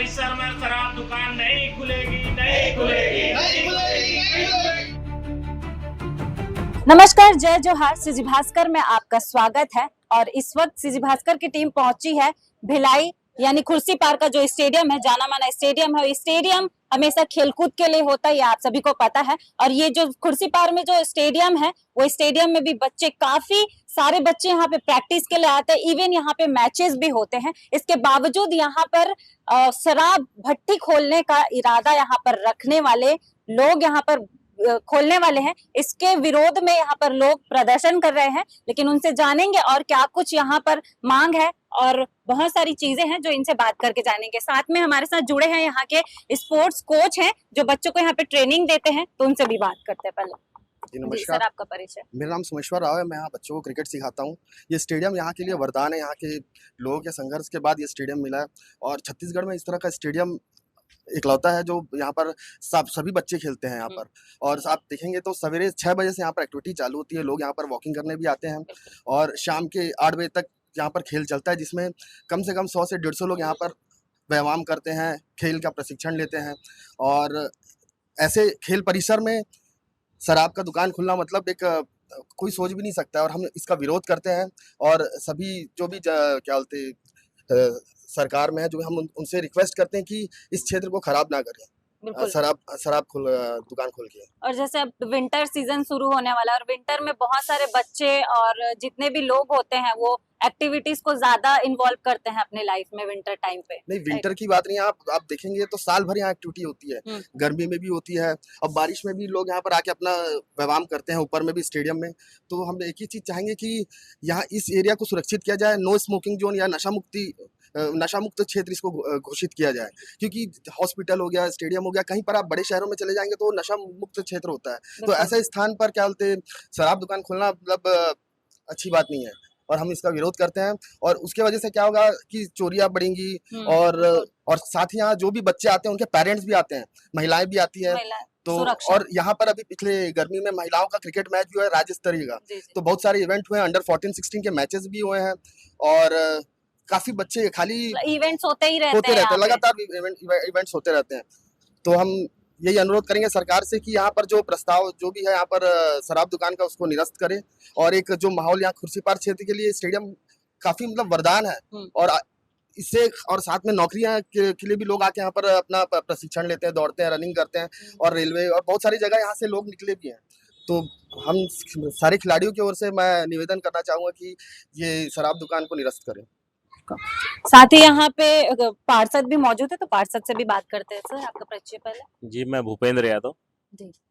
परिसर में शराब दुकान नहीं खुलेगी, नहीं खुलेगी, नहीं खुलेगी, नहीं खुलेगी। नमस्कार, जय जोहार। सीजी भास्कर में आपका स्वागत है। और इस वक्त सीजी भास्कर की टीम पहुंची है भिलाई यानी खुर्सीपार का जो स्टेडियम है, जाना माना स्टेडियम है। स्टेडियम हमेशा खेलकूद के लिए होता है, ये आप सभी को पता है। और ये जो खुर्सीपार में जो स्टेडियम है, वो स्टेडियम में भी बच्चे, काफी सारे बच्चे यहाँ पे प्रैक्टिस के लिए आते हैं। इवन यहाँ पे मैचेस भी होते हैं। इसके बावजूद यहाँ पर शराब भट्टी खोलने का इरादा यहाँ पर रखने वाले लोग यहाँ पर खोलने वाले हैं। इसके विरोध में यहाँ पर लोग प्रदर्शन कर रहे हैं। लेकिन उनसे जानेंगे और क्या कुछ यहाँ पर मांग है, और बहुत सारी चीजें हैं जो इनसे बात करके जानेंगे। साथ में हमारे साथ जुड़े हैं यहाँ के स्पोर्ट्स कोच हैं जो बच्चों को यहाँ पे ट्रेनिंग देते हैं, तो उनसे भी बात करते हैं। पहले जी नमस्कार, सर, आपका परिचय। मेरा नाम सोमेश्वर राव है। मैं यहाँ बच्चों को क्रिकेट सिखाता हूँ। ये स्टेडियम यहाँ के लिए वरदान है। यहाँ के लोगों के संघर्ष के बाद ये स्टेडियम मिला है। और छत्तीसगढ़ में इस तरह का स्टेडियम इकलौता है जो यहाँ पर सभी बच्चे खेलते हैं यहाँ पर। और आप देखेंगे तो सवेरे 6 बजे से यहाँ पर एक्टिविटी चालू होती है। लोग यहाँ पर वॉकिंग करने भी आते हैं और शाम के 8 बजे तक यहाँ पर खेल चलता है, जिसमें कम से कम 100 से 150 लोग यहाँ पर व्यायाम करते हैं, खेल का प्रशिक्षण लेते हैं। और ऐसे खेल परिसर में शराब का दुकान खुलना मतलब एक कोई सोच भी नहीं सकता। और हम इसका विरोध करते हैं। और सभी जो भी क्या बोलते सरकार में है, जो हम उनसे रिक्वेस्ट करते हैं कि इस क्षेत्र को खराब ना करें, शराब दुकान खोल के। और जैसे अब विंटर सीजन शुरू होने वाला है, और विंटर में बहुत सारे बच्चे और जितने भी लोग होते हैं वो एक्टिविटीज को ज्यादा इन्वॉल्व करते हैं अपने लाइफ में विंटर टाइम पे। नहीं, विंटर की बात नहीं है। आप देखेंगे तो साल भर यहाँ एक्टिविटी होती है। गर्मी में भी होती है और बारिश में भी लोग यहाँ पर आके अपना व्यायाम करते हैं, ऊपर में भी स्टेडियम में। तो हम एक ही चीज चाहेंगे कि यहाँ इस एरिया को सुरक्षित किया जाए। नो स्मोकिंग जोन या नशा मुक्त क्षेत्र इसको घोषित किया जाए। क्योंकि हॉस्पिटल हो गया, स्टेडियम हो गया, कहीं पर आप बड़े शहरों में चले जाएंगे तो नशा मुक्त क्षेत्र होता है। तो ऐसे स्थान पर क्या बोलते शराब दुकान खोलना मतलब अच्छी बात नहीं है और हम इसका विरोध करते हैं। और उसके वजह से क्या होगा कि चोरियां बढ़ेंगी। और साथ ही यहाँ जो भी बच्चे आते हैं उनके पेरेंट्स भी आते हैं, महिलाएं भी आती है। तो और यहाँ पर अभी पिछले गर्मी में महिलाओं का क्रिकेट मैच भी हुआ है राज्य स्तरीय का। तो बहुत सारे इवेंट हुए हैं, अंडर 14-16 के मैचेस भी हुए हैं। और काफी बच्चे खाली इवेंट्स होते रहते हैं, लगातार इवेंट्स होते रहते हैं। तो हम यही अनुरोध करेंगे सरकार से कि यहाँ पर जो प्रस्ताव जो भी है यहाँ पर शराब दुकान का, उसको निरस्त करे। और एक जो माहौल यहाँ खुर्सीपार क्षेत्र के लिए स्टेडियम काफी मतलब वरदान है। और इससे और साथ में नौकरियां के लिए भी लोग आके यहाँ पर अपना प्रशिक्षण लेते हैं, दौड़ते हैं, रनिंग करते हैं। और रेलवे और बहुत सारी जगह यहाँ से लोग निकले भी हैं। तो हम सारे खिलाड़ियों की ओर से मैं निवेदन करना चाहूंगा कि ये शराब दुकान को निरस्त करें। साथ ही यहाँ पे पार्षद भी मौजूद है, तो पार्षद से भी बात करते हैं। सर, आपका परिचय पहले। जी, मैं भूपेंद्र यादव,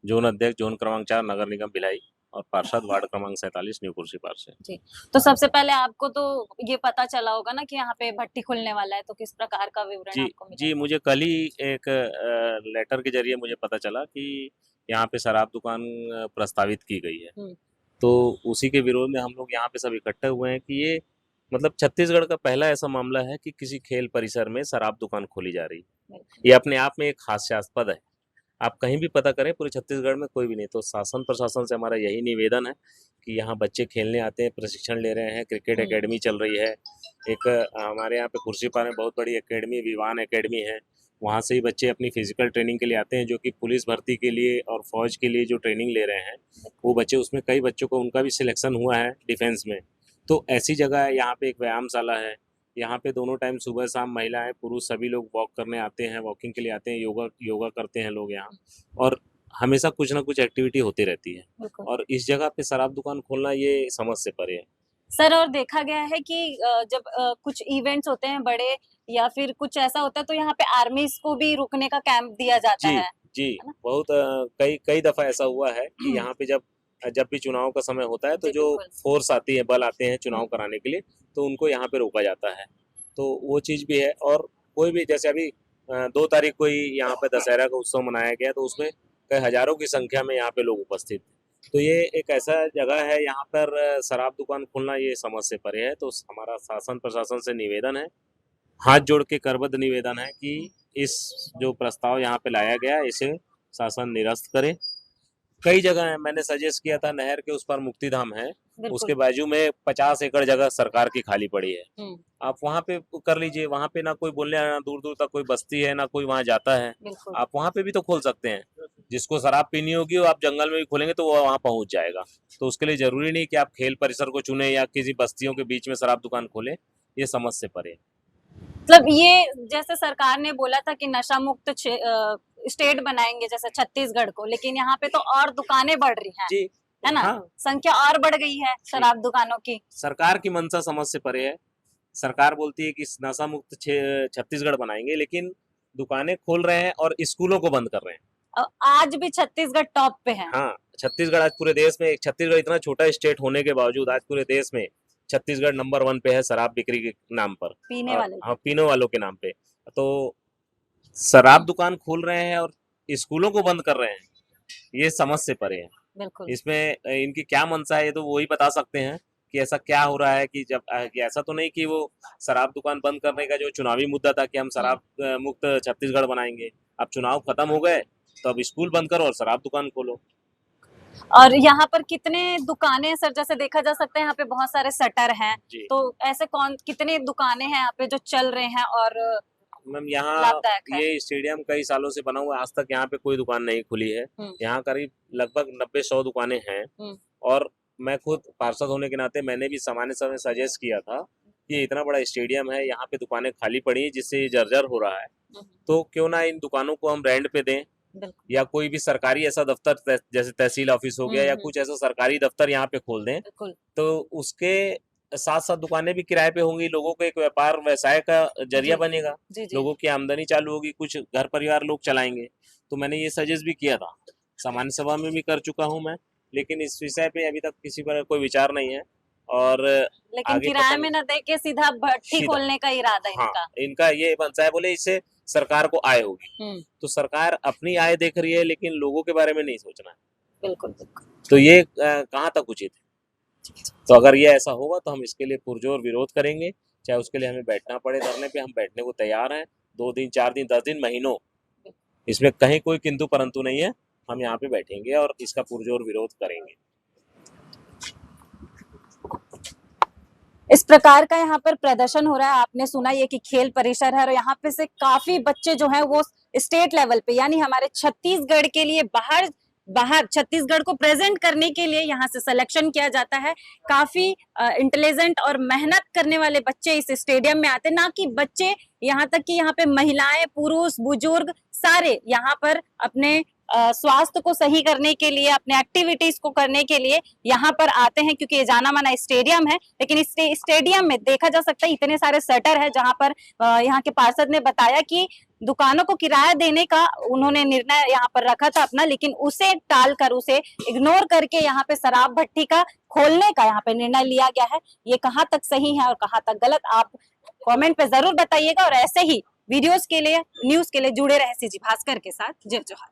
जोन अध्यक्ष, जोन क्रमांक 4, नगर निगम भिलाई, और पार्षद वार्ड क्रमांक 47 न्यू खुर्सीपार से। जी, तो सबसे पहले आपको तो ये पता चला होगा ना कि यहाँ पे भट्टी खुलने वाला है, तो किस प्रकार का विवरण आपको मिला? जी, मुझे कल ही एक लेटर के जरिए मुझे पता चला कि यहाँ पे शराब दुकान प्रस्तावित की गई है। तो उसी के विरोध में हम लोग यहाँ पे सब इकट्ठे हुए हैं कि ये मतलब छत्तीसगढ़ का पहला ऐसा मामला है कि किसी खेल परिसर में शराब दुकान खोली जा रही है। ये अपने आप में एक हास्यास्पद है। आप कहीं भी पता करें, पूरे छत्तीसगढ़ में कोई भी नहीं। तो शासन प्रशासन से हमारा यही निवेदन है कि यहाँ बच्चे खेलने आते हैं, प्रशिक्षण ले रहे हैं, क्रिकेट एकेडमी चल रही है। एक हमारे यहाँ पे खुर्सीपार में बहुत बड़ी एकेडमी विवान एकेडमी है। वहाँ से ही बच्चे अपनी फिजिकल ट्रेनिंग के लिए आते हैं, जो कि पुलिस भर्ती के लिए और फौज के लिए जो ट्रेनिंग ले रहे हैं वो बच्चे, उसमें कई बच्चों को उनका भी सिलेक्शन हुआ है डिफेंस में। तो ऐसी जगह है, यहाँ पे एक व्यायामशाला है। यहाँ पे दोनों टाइम सुबह शाम महिलाएं पुरुष सभी लोग वॉक करने आते हैं, वॉकिंग के लिए आते हैं, योगा करते हैं लोग यहाँ। और हमेशा कुछ ना कुछ एक्टिविटी होती रहती है। और इस जगह पे शराब दुकान खोलना ये समझ से परे है। सर, और देखा गया है कि जब कुछ इवेंट्स होते हैं बड़े या फिर कुछ ऐसा होता है, तो यहाँ पे आर्मीज को भी रुकने का कैंप दिया जाता है। जी, बहुत कई दफा ऐसा हुआ है कि यहाँ पे जब भी चुनाव का समय होता है तो जो फोर्स आती है, बल आते हैं चुनाव कराने के लिए, तो उनको यहाँ पे रोका जाता है। तो वो चीज़ भी है। और कोई भी, जैसे अभी 2 तारीख को ही यहाँ पे दशहरा का उत्सव मनाया गया, तो उसमें कई हजारों की संख्या में यहाँ पे लोग उपस्थित थे। तो ये एक ऐसा जगह है, यहाँ पर शराब दुकान खोलना ये समझ से परे है। तो हमारा शासन प्रशासन से निवेदन है, हाथ जोड़ के करबद्ध निवेदन है कि इस जो प्रस्ताव यहाँ पे लाया गया इसे शासन निरस्त करे। कई जगह है, मैंने सजेस्ट किया था, नहर के उस पर मुक्तिधाम है, बिल्कुल। उसके बाजू में 50 एकड़ जगह सरकार की खाली पड़ी है। हम्म, आप वहाँ पे कर लीजिए, वहाँ पे ना कोई बोलने आया, ना दूर दूर तक कोई बस्ती है, ना कोई वहाँ जाता है। बिल्कुल। आप वहाँ पे भी तो खोल सकते हैं। जिसको शराब पीनी होगी वो आप जंगल में भी खोलेंगे तो वो वहाँ पहुंच जाएगा। तो उसके लिए जरूरी नहीं कि आप खेल परिसर को चुने या किसी बस्तियों के बीच में शराब दुकान खोलें, ये समझ से परे है। मतलब ये जैसे सरकार ने बोला था कि नशा मुक्त स्टेट बनाएंगे जैसे छत्तीसगढ़ को, लेकिन यहाँ पे तो और दुकानें बढ़ रही हैं, जी है ना? हाँ, संख्या और बढ़ गई है शराब दुकानों की। सरकार की मंशा समझ से परे है। सरकार बोलती है कि नशा मुक्त छत्तीसगढ़ बनाएंगे, लेकिन दुकानें खोल रहे हैं और स्कूलों को बंद कर रहे हैं। आज भी छत्तीसगढ़ टॉप पे है। हाँ, छत्तीसगढ़ आज पूरे देश में, छत्तीसगढ़ इतना छोटा स्टेट होने के बावजूद आज पूरे देश में छत्तीसगढ़ नंबर 1 पे है शराब बिक्री के नाम पर। पीने वाले हाँ, पीने वालों के नाम पे। तो शराब दुकान खोल रहे हैं और स्कूलों को बंद कर रहे हैं, ये समझ से परे है। बिल्कुल। इसमें इनकी क्या मंशा है ये तो वही बता सकते हैं कि ऐसा क्या हो रहा है कि जब कि ऐसा तो नहीं कि वो शराब दुकान बंद करने का जो चुनावी मुद्दा था कि हम शराब मुक्त छत्तीसगढ़ बनाएंगे, अब चुनाव खत्म हो गए तो अब स्कूल बंद करो और शराब दुकान खोलो। और यहाँ पर कितने दुकानें सर, जैसे देखा जा सकता है यहाँ पे बहुत सारे शटर हैं, जी। तो ऐसे कितने दुकानें हैं यहाँ पे जो चल रहे हैं और मैम यहाँ लाभदायक है? ये स्टेडियम कई सालों से बना हुआ है, आज तक यहाँ पे कोई दुकान नहीं खुली है। यहाँ करीब लगभग 90-100 दुकानें हैं। और मैं खुद पार्षद होने के नाते मैंने भी सामान्य समय सजेस्ट किया था कि इतना बड़ा स्टेडियम है, यहाँ पे दुकानें खाली पड़ी हैं जिससे ये जर्जर हो रहा है, तो क्यों ना इन दुकानों को हम रेंट पे दें, या कोई भी सरकारी ऐसा दफ्तर जैसे तहसील ऑफिस हो गया या कुछ ऐसा सरकारी दफ्तर यहाँ पे खोल दें, तो उसके साथ साथ दुकानें भी किराए पे होंगी, लोगों को एक व्यापार व्यवसाय का जरिया बनेगा, लोगों की आमदनी चालू होगी, कुछ घर परिवार लोग चलाएंगे। तो मैंने ये सजेस्ट भी किया था, सामान्य सभा में भी कर चुका हूँ मैं, लेकिन इस विषय पे अभी तक किसी पर कोई विचार नहीं है। और लेकिन किराए में न दे के सीधा भट्टी खोलने का इरादा हाँ, इनका ये मनसा है, बोले इससे सरकार को आय होगी। तो सरकार अपनी आय देख रही है लेकिन लोगों के बारे में नहीं सोचना है। बिल्कुल बिल्कुल। तो ये कहाँ तक उचित है? तो अगर ये ऐसा होगा तो हम इसके लिए पुरजोर विरोध करेंगे, चाहे उसके लिए हमें बैठना पड़े धरने पे, हम बैठने को तैयार हैं। 2 दिन 4 दिन 10 दिन महीनों, इसमें कहीं कोई किंतु परंतु नहीं है। हम यहाँ पे बैठेंगे और इसका पुरजोर विरोध करेंगे। इस प्रकार का यहाँ पर प्रदर्शन हो रहा है। आपने सुना ये कि खेल परिसर है और यहाँ पे से काफी बच्चे जो हैं वो स्टेट लेवल पे, यानी हमारे छत्तीसगढ़ के लिए बाहर छत्तीसगढ़ को प्रेजेंट करने के लिए यहाँ से सिलेक्शन किया जाता है। काफी इंटेलिजेंट और मेहनत करने वाले बच्चे इस स्टेडियम में आते हैं, ना कि बच्चे, यहाँ तक कि यहाँ पे महिलाएं, पुरुष, बुजुर्ग सारे यहाँ पर अपने स्वास्थ्य को सही करने के लिए, अपने एक्टिविटीज को करने के लिए यहाँ पर आते हैं, क्योंकि ये जाना माना स्टेडियम है। लेकिन इस स्टेडियम में देखा जा सकता है इतने सारे शटर है, जहाँ पर यहाँ के पार्षद ने बताया कि दुकानों को किराया देने का उन्होंने निर्णय यहाँ पर रखा था अपना, लेकिन उसे टालकर, उसे इग्नोर करके यहाँ पे शराब भट्टी का खोलने का यहाँ पे निर्णय लिया गया है। ये कहाँ तक सही है और कहाँ तक गलत, आप कमेंट पे जरूर बताइएगा। और ऐसे ही वीडियोस के लिए, न्यूज के लिए जुड़े रहे सीजी भास्कर के साथ। जय जोहार।